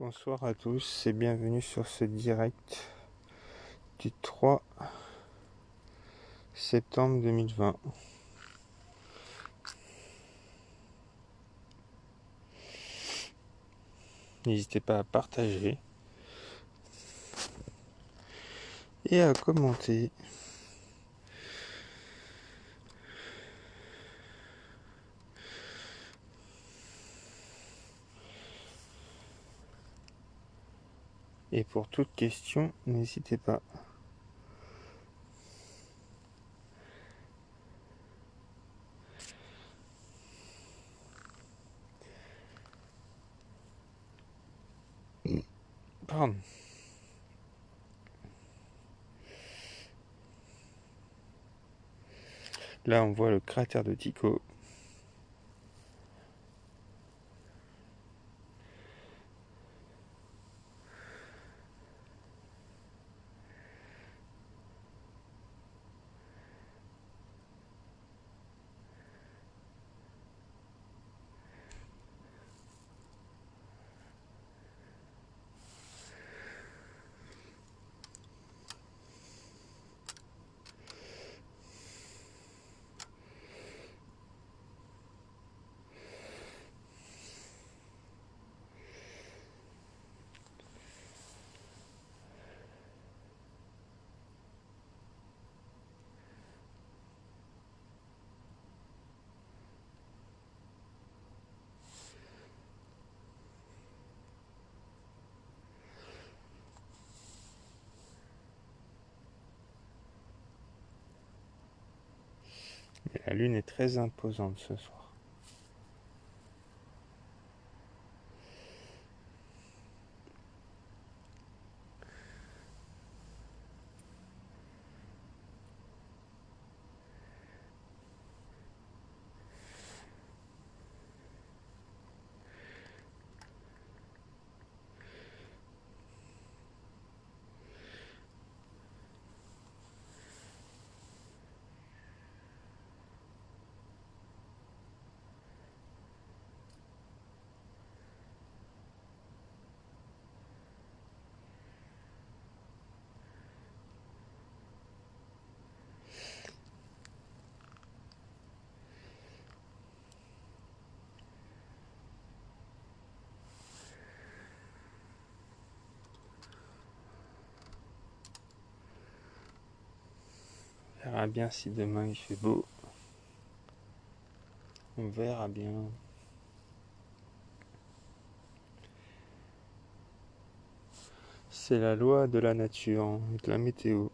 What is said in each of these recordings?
Bonsoir à tous et bienvenue sur ce direct du 3 septembre 2020. N'hésitez pas à partager et à commenter. Et pour toute question, n'hésitez pas. Pardon. Là, on voit le cratère de Tycho. Et la lune est très imposante ce soir. On verra bien si demain il fait beau. On verra bien. C'est la loi de la nature et de la météo.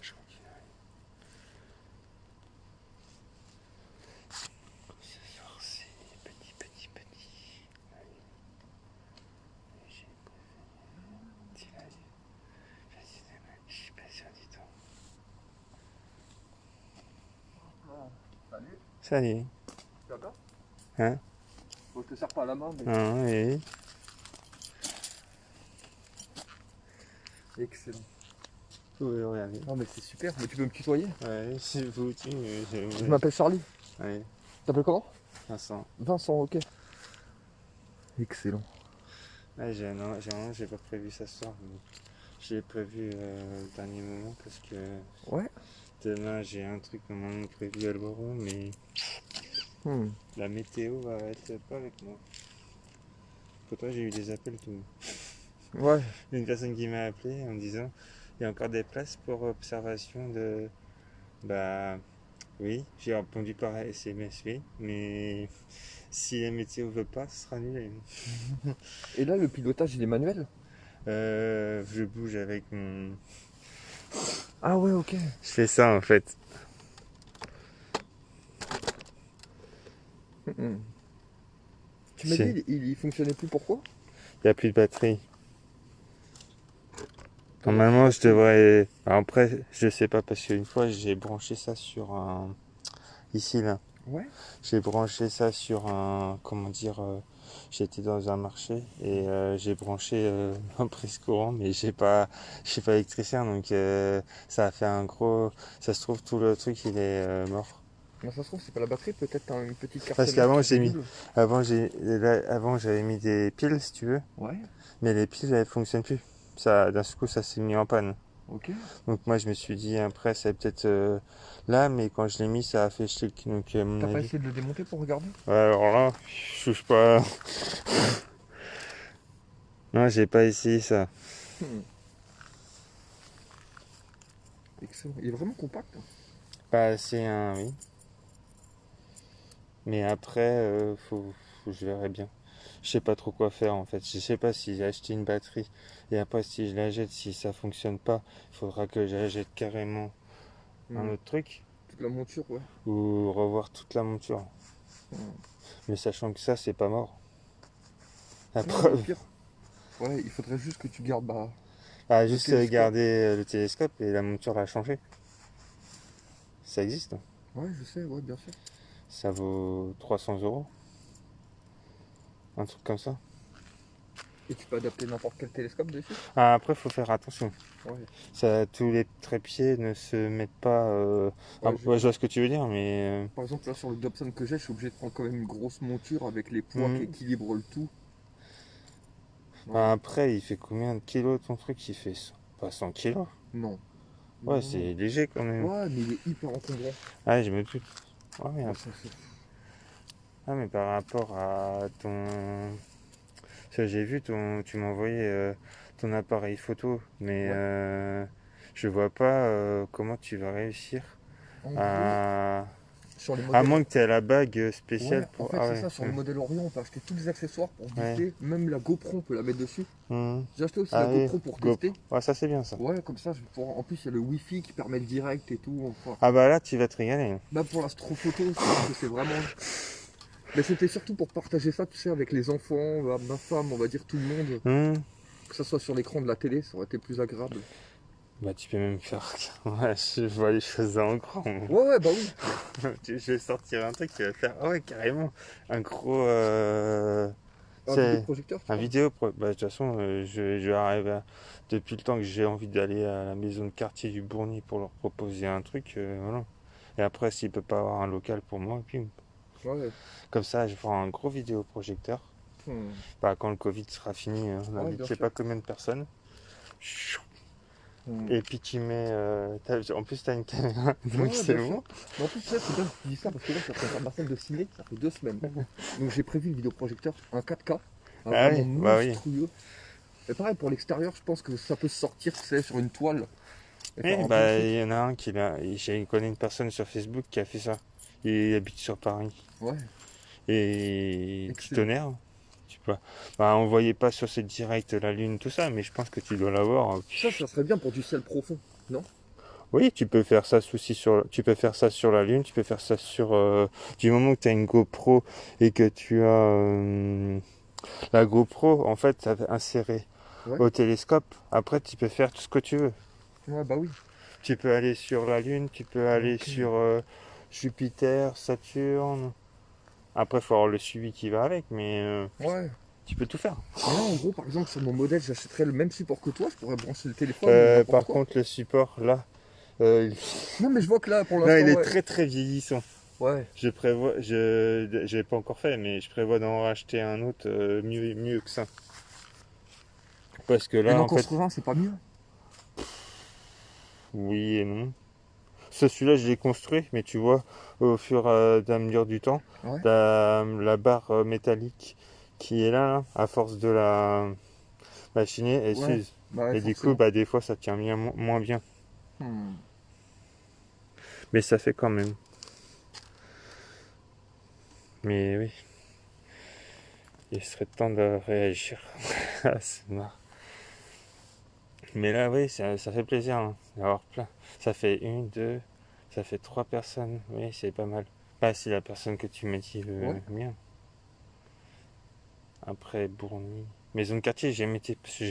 Je continue. Ce soir, c'est petit. Allez. J'ai petit live. Vas-y, demain, je suis pas sûr du tout. Salut, Salut. tu vas bien? Hein? Bon, je te serre pas la main, mais... Ah, oui. Excellent. Oui, regardez. Non mais c'est super, mais tu peux me tutoyer? Ouais, c'est vous, Je m'appelle Charlie. Ouais, T'appelles comment? Vincent. Vincent, ok. Excellent. Ouais, j'ai pas prévu ça ce soir. Mais j'ai prévu au dernier moment parce que Ouais. demain j'ai un truc normalement prévu à Loro, mais la météo va être pas avec moi. Pourtant j'ai eu des appels tout. Ouais. Une personne qui m'a appelé en me disant il y a encore des places pour observation de. Bah oui, j'ai répondu par SMS, oui, mais si la météo veut pas, ce sera annulé. Et là, le pilotage, il est manuel? Je bouge avec mon. Ah ouais, ok. Je fais ça en fait. Tu m'as dit, il fonctionnait plus, pourquoi? Il n'y a plus de batterie. Normalement, je devrais. Après, je sais pas parce qu'une fois, j'ai branché ça sur un. Ici, là. Ouais. J'ai branché ça sur un. Comment dire. J'étais dans un marché et j'ai branché un prise courant, mais je suis pas électricien, donc ça a fait un gros. Ça se trouve, tout le truc, il est mort. Mais ça se trouve, c'est pas la batterie, peut-être t'as une petite carte Parce mère qu'avant, qui se double. avant, j'avais mis des piles, si tu veux, Ouais. mais les piles, elles fonctionnent plus. Ça, d'un coup, ça s'est mis en panne. Ok. Donc moi je me suis dit après c'est peut-être là, mais quand je l'ai mis ça a fait chic. Donc à mon T'as pas avis. essayé de le démonter pour regarder? Ouais, alors là, je touche pas. Non, j'ai pas essayé ça. Excellent. Il est vraiment compact. Pas assez, hein, oui. Mais après, je verrai bien. Je sais pas trop quoi faire en fait. Je sais pas si j'ai acheté une batterie et après si je la jette, si ça fonctionne pas, il faudra que je la jette carrément un autre truc Toute la monture, ouais. ou revoir toute la monture. Mais sachant que ça c'est pas mort. La Non, preuve. au pire. Ouais, il faudrait juste que tu gardes Ah, le juste télescope. garder le télescope et la monture l'a changé. Ça existe. Ouais, je sais, ouais, bien sûr. Ça vaut 300 €. Un truc comme ça. Et tu peux adapter n'importe quel télescope dessus? Ah, après, il faut faire attention. Ouais. Tous les trépieds ne se mettent pas. Ouais, Ouais, je vois ce que tu veux dire, mais. Par exemple, là, sur le Dobson que j'ai, je suis obligé de prendre quand même une grosse monture avec les poids qui Hmm. équilibrent le tout. Ouais. Bah, après, il fait combien de kilos ton truc? Il fait pas 100 kilos. Non. Ouais, Non, non. c'est léger quand même. Ouais, mais il est hyper encombrant. Ah, je me doute. Ouais, mais, Ouais, ça, mais par rapport à ton. Ça, j'ai vu, tu m'as envoyé ton appareil photo, mais ouais. je vois pas comment tu vas réussir En gros, à. sur les À modèles. moins que tu aies la bague Ouais, spéciale en pour. fait, Ah c'est ouais. ça. Sur le modèle Orion, on peut acheter tous les accessoires pour Ouais. visiter. Même la GoPro, on peut la mettre dessus. Mhm. J'ai acheté aussi Ah la oui, GoPro pour GoPro. tester. Ouais, ça c'est bien ça. Ouais, comme ça, en plus, il y a le Wi-Fi qui permet le direct et tout. Enfin, Ah bah là, tu vas te régaler. bah, pour l'astrophoto, je pense que c'est vraiment. Mais c'était surtout pour partager ça, tu sais, avec les enfants, ma femme, on va dire tout le monde. Mhm. Que ça soit sur l'écran de la télé, ça aurait été plus agréable. Bah tu peux même faire. Ouais, je vois les choses en grand. Ouais, ouais, bah oui. Je vais sortir un truc qui va faire. Ah ouais, carrément. Un gros. Un C'est vidéoprojecteur, tu un crois? vidéo. Bah, de toute façon, je vais arriver depuis le temps que j'ai envie d'aller à la maison de quartier du Bourgny pour leur proposer un truc. Voilà. Et après, s'il peut pas avoir un local pour moi, puis Ouais. comme ça, je prends un gros vidéoprojecteur. Hmm. Bah, quand le Covid sera fini, on Ouais, invite bien je sais sûr. pas combien de personnes. Hmm. Et puis tu mets. En plus, t'as une caméra, Ouais, donc ouais, c'est bien sûr. bon. Mais en plus, tu sais, c'est bien que tu dis ça parce que là, je suis en train de faire ma salle de ciné, ça fait 2 semaines. Donc j'ai prévu le vidéoprojecteur, un 4K, un Ah vraiment oui, bah oui. monstrueux. Et pareil, pour l'extérieur, je pense que ça peut se sortir, tu sais, sur une toile et faire Oui, un bon bah truc. il y en a un qui l'a. J'ai connu une personne sur Facebook qui a fait ça. Il habite sur Paris. Ouais, Et tu excellent. tonnerres. Tu peux. Bah, on voyait pas sur ce direct la lune, tout ça, mais je pense que tu dois l'avoir. Ça serait bien pour du ciel profond, non? Oui, tu peux faire ça aussi sur. Tu peux faire ça sur la lune, tu peux faire ça sur. Du moment que tu as une GoPro et que tu as. La GoPro, en fait, ça va insérer Ouais, au télescope. Après, tu peux faire tout ce que tu veux. ouais, bah oui. Tu peux aller sur la Lune, tu peux aller Ok. sur Jupiter, Saturne. Après, il faut avoir le suivi qui va avec, mais Ouais. tu peux tout faire. Mais là, en gros, par exemple, sur mon modèle, j'achèterais le même support que toi, je pourrais brancher le téléphone ou n'importe Par quoi. contre, le support, là, euh, Non, mais je vois que là, pour non, il l'instant, est ouais. très très vieillissant. Ouais. Je l'ai pas encore fait, mais je prévois d'en racheter un autre mieux que ça. Parce que Et là, d'en en fait, construire un, c'est pas mieux? oui et non. Celui-là, je l'ai construit, mais tu vois, au fur et à mesure du temps, Ouais. la barre métallique qui est là, à force de la machiner, elle Ouais. s'use. Bah ouais, Et du coup, forcément. bah, des fois, ça tient moins bien. Hmm. Mais ça fait quand même. Mais oui, il serait temps de réagir. Ah, c'est marrant. Mais là, oui, ça fait plaisir hein, d'avoir plein. Ça fait une, deux, ça fait trois personnes. Oui, c'est pas mal. Bah, si la personne que tu m'as dit veut Ouais. bien. Après, Bourgny. Maison de quartier, j'ai été. Parce que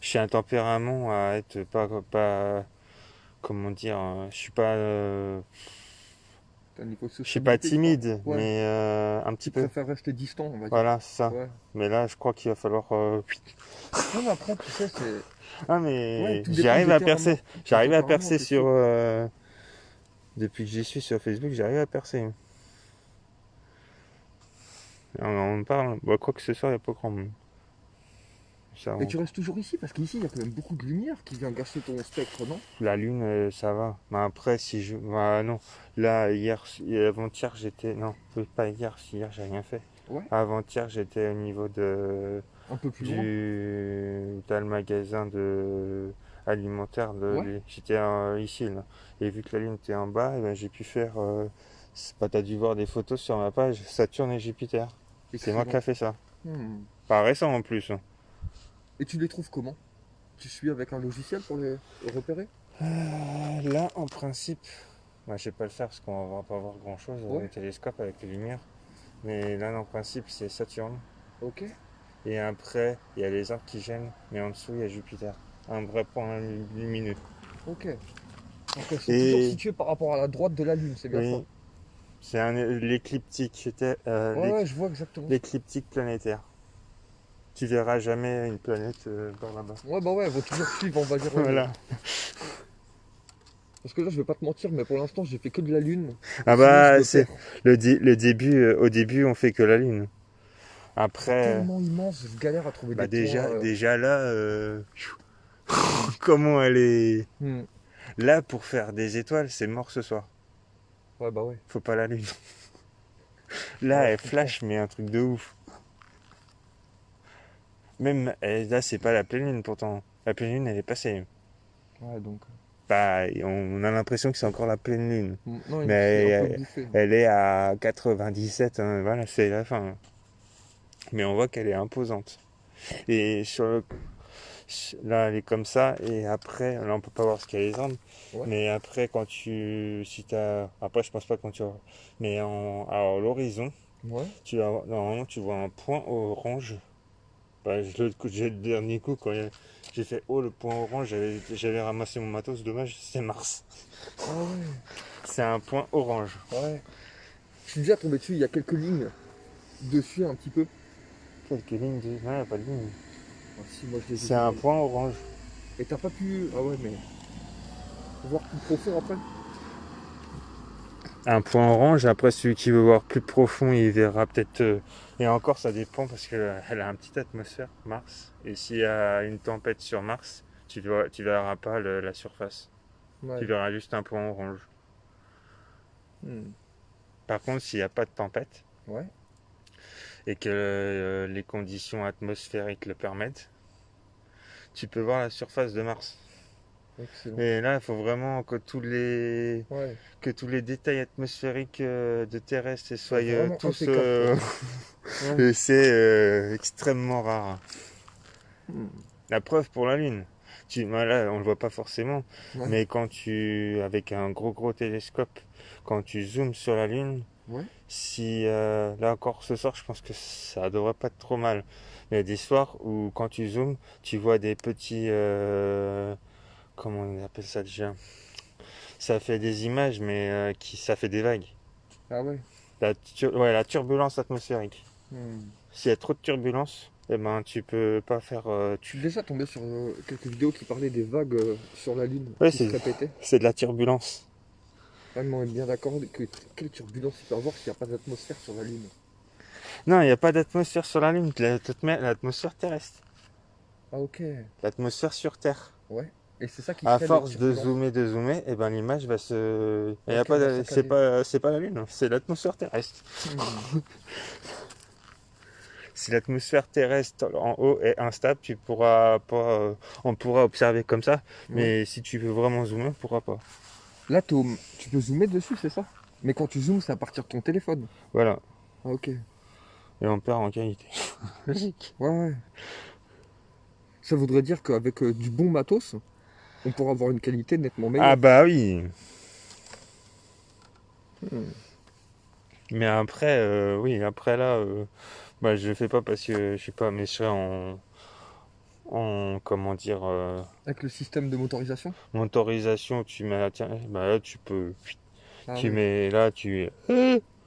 j'ai un tempérament à être pas comment dire. Je suis pas. T'as un niveau de Je suis pas sociabilité, tu parles. timide, Ouais. mais un petit Tu peu. préfères rester distant, on va dire. Voilà, c'est ça. Ouais. Mais là, je crois qu'il va falloir. Non, mais après, tu sais, c'est. Ah, Ouais, mais tout dépend j'arrive du à tempérament. percer. Ton J'arrive à tempérament, percer c'est sûr. sur. Depuis que j'y suis sur Facebook, j'arrive à percer. On me parle. Bah, quoi que ce soit, il n'y a pas grand monde. Ça, Et tu restes toujours ici, parce qu'ici, il y a quand même beaucoup de lumière qui vient gâcher ton spectre, non? la lune, ça va. Mais après, si je. Bah, non. Là, hier, avant-hier, j'étais. Non, oui, pas hier, si hier, j'ai rien fait. Ouais. Avant-hier, j'étais au niveau de. Un peu plus loin. Dans le magasin alimentaire. Ouais. J'étais ici, là. Et vu que la lune était en bas, eh ben, j'ai pu faire. C'est pas, t'as dû voir des photos sur ma page Saturne et Jupiter. C'est moi qui Excellent. a fait ça. Hmm. Pas récent en plus. Et tu les trouves comment? Tu suis avec un logiciel pour les repérer? Là, en principe, bah, je vais pas le faire parce qu'on va pas voir grand chose au Ouais. télescope avec les lumières. Mais là, en principe, c'est Saturne. Ok. Et après, il y a les arbres qui gênent, mais en dessous, il y a Jupiter. Un vrai point lumineux. Ok. Donc elles sont toujours Et situées par rapport à la droite de la Lune, c'est bien ça? oui, c'est l'écliptique. Ouais, ouais, je vois exactement. L'écliptique planétaire. Tu verras jamais une planète par là-bas. Ouais, bah ouais, elles vont toujours suivre, on va dire. Voilà. Parce que là, je vais pas te mentir, mais pour l'instant, j'ai fait que de la Lune. Ah Sinon, je bah me c'est perds. le début. Au début, on fait que la Lune. C'est Après, tellement immense, je galère à trouver bah des points. déjà là, comment elle est Hmm. là pour faire des étoiles, c'est mort ce soir. Ouais, bah ouais. Faut pas la Lune. Là, Ouais, je elle comprends. flash, mais un truc de ouf. Même là, c'est pas la pleine lune pourtant. La pleine lune, elle est passée. Ouais, donc. Bah, on a l'impression que c'est encore la pleine lune. Non, Mais c'est un peu elle, bouffé. elle est à 97, hein, voilà, c'est la fin. Mais on voit qu'elle est imposante. Et là, elle est comme ça. Et après, là, on peut pas voir ce qu'il y a les arbres. Ouais. Mais après, après, je pense pas quand tu vois. Mais à l'horizon, Ouais. normalement, tu vois un point orange. Bah, j'ai le dernier coup, j'ai fait oh le point orange, j'avais ramassé mon matos, dommage, c'est Mars. Ah ouais. C'est un point orange. Ouais. Je suis déjà tombé dessus, il y a quelques lignes dessus un petit peu. Quelques lignes de. Non, y a pas de ligne. Ah, si, moi je les ai C'est vus. un point orange. Et t'as pas pu. Ah ouais, mais. Voir plus profond après. Un point orange, après celui qui veut voir plus profond, il verra peut-être. Et encore, ça dépend parce qu'elle a une petite atmosphère, Mars. Et s'il y a une tempête sur Mars, tu verras pas la surface. Tu Ouais. verras juste un point orange. Hmm. Par contre, s'il n'y a pas de tempête Ouais. et que les conditions atmosphériques le permettent, tu peux voir la surface de Mars. Excellent. Mais là, il faut vraiment Ouais. que tous les détails atmosphériques de terrestres Soit soient vraiment tous. impeccable, quoi. Ouais. Et c'est extrêmement rare. Hmm. La preuve pour la Lune. Là, on le voit pas forcément, Ouais. mais avec un gros télescope, quand tu zoomes sur la Lune, Ouais. si là encore ce soir, je pense que ça devrait pas être trop mal. Mais il y a des soirs où quand tu zoomes, tu vois des petits, comment on appelle ça déjà? Ça fait des images, mais ça fait des vagues. Ah ouais. Ouais, la turbulence atmosphérique. Hmm. S'il y a trop de turbulence, eh ben tu peux pas faire. Je suis déjà tombé sur quelques vidéos qui parlaient des vagues sur la Lune Ouais, qui se répétaient. c'est de la turbulence. Ah, mais on est bien d'accord que quelle turbulence il peut y avoir s'il n'y a pas d'atmosphère sur la Lune. Non, il n'y a pas d'atmosphère sur la Lune, l'atmosphère terrestre. Ah ok. L'atmosphère sur Terre. Ouais. Et c'est ça qui À crée les force turbulences. de zoomer, et ben l'image va se. Il y a Ok, elle pas va c'est saccager. pas la Lune, hein, c'est l'atmosphère terrestre. Hmm. Si l'atmosphère terrestre en haut est instable, tu pourras pas. On pourra observer comme ça, Ouais. mais si tu veux vraiment zoomer, on pourra pas. Là, tu peux zoomer dessus, c'est ça? Mais quand tu zoomes, c'est à partir de ton téléphone. Voilà. Ah ok. Et on perd en qualité. Logique. Ouais, ouais. Ça voudrait dire qu'avec du bon matos, on pourra avoir une qualité nettement Ah meilleure. bah oui. Hmm. Mais après, oui, après là, bah je le fais pas parce que je sais pas, mais je serais comment dire, Avec le système de motorisation? motorisation, tu mets la tiens, bah là tu peux, Ah tu ouais. mets là, tu,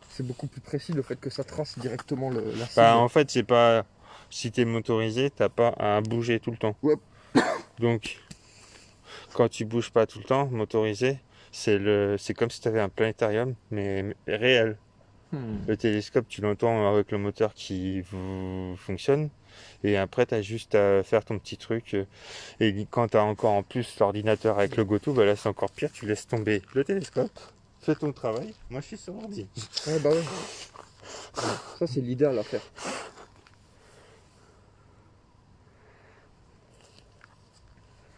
C'est beaucoup plus précis le fait que ça trace directement la bah cible. en fait c'est pas, si t'es motorisé, t'as pas à bouger tout le temps. Ouais. Donc quand tu bouges pas tout le temps, motorisé, c'est comme si t'avais un planétarium, mais réel. Hmm. Le télescope, tu l'entends avec le moteur qui fonctionne. Et après, tu as juste à faire ton petit truc. Et quand tu as encore en plus l'ordinateur avec le GoTo, bah là c'est encore pire. Tu laisses tomber le télescope, fais ton travail. Moi je suis sur ordi. Ouais, bah ouais. Ça, c'est l'idéal à faire.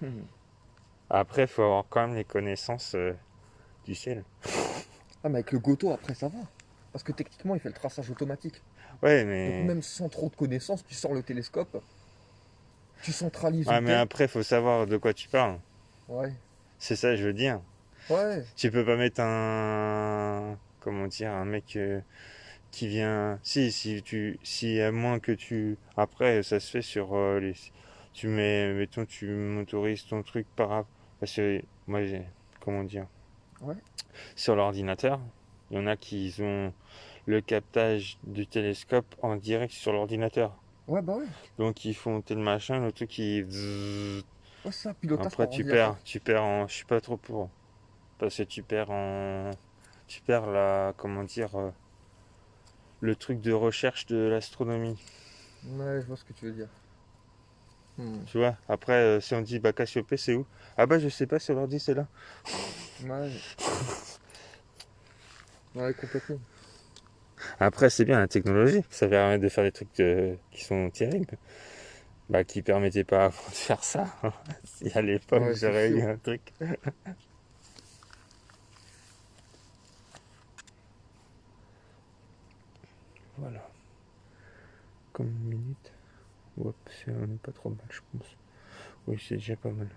Hmm. Après, il faut avoir quand même les connaissances du ciel. Ah, mais avec le Goto, après, ça va. Parce que techniquement, il fait le traçage automatique. Ouais, Donc, mais, même sans trop de connaissances, tu sors le télescope, tu centralises ouais, où mais t'es. après, il faut savoir de quoi tu parles. Ouais. C'est ça, que je veux dire. Ouais. Tu peux pas mettre comment dire, un mec qui vient. Si à moins que tu. Après, ça se fait sur mettons, tu motorises ton truc parce que moi, comment dire, Ouais. sur l'ordinateur, il y en a qui ont le captage du télescope en direct sur l'ordinateur. Ouais, bah ouais. Donc ils font tel machin, le truc qui... Ouais, c'est ça, pilotage Après par ordinateur. tu perds en... Je suis pas trop pour. Parce que tu perds en... Tu perds la... Comment dire... le truc de recherche de l'astronomie. Ouais, je vois ce que tu veux dire. Hmm. Tu vois, après, si on dit bah Cassiopée, c'est où? Ah bah je sais pas, sur l'ordi c'est là. Ouais, ouais, complètement. Après, c'est bien la technologie, ça permet de faire des trucs qui sont terribles. Bah qui permettaient pas avant de faire ça. Si à l'époque Ouais, c'est j'aurais eu sûr. un truc. Voilà, comme une minute. Oups, on n'est pas trop mal, je pense. Oui, c'est déjà pas mal.